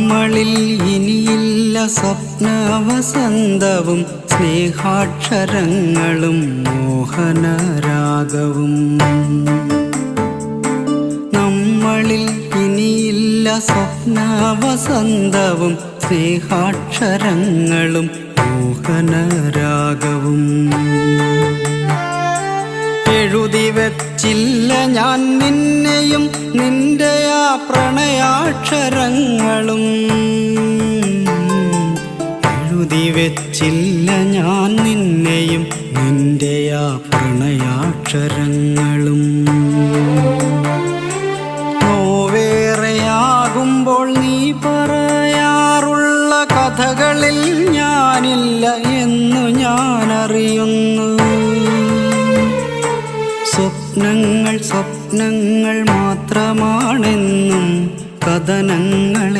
നമ്മളിൽ ഇനിയില്ല സ്വപ്നവസന്തവും സ്നേഹാക്ഷരങ്ങളും മോഹനരാഗവും. നമ്മളിൽ ഇനിയില്ല സ്വപ്നവസന്തവും സ്നേഹാക്ഷരങ്ങളും മോഹനരാഗവും. എഴുതി വച്ചില്ല ഞാൻ നിന്നെയും നിന്റെ ആ പ്രണയാക്ഷരങ്ങളും. എഴുതി വച്ചില്ല ഞാൻ നിന്നെയും നിന്റെ ആ പ്രണയാക്ഷരങ്ങളും. നോവേറെയാകുമ്പോൾ നീ പറയാറുള്ള കഥകളിൽ ഞാനില്ല എന്നു ഞാനറിയുന്നു. സ്വപ്നങ്ങൾ സ്വപ്നങ്ങൾ മാത്രമാണെന്നും കഥനങ്ങൾ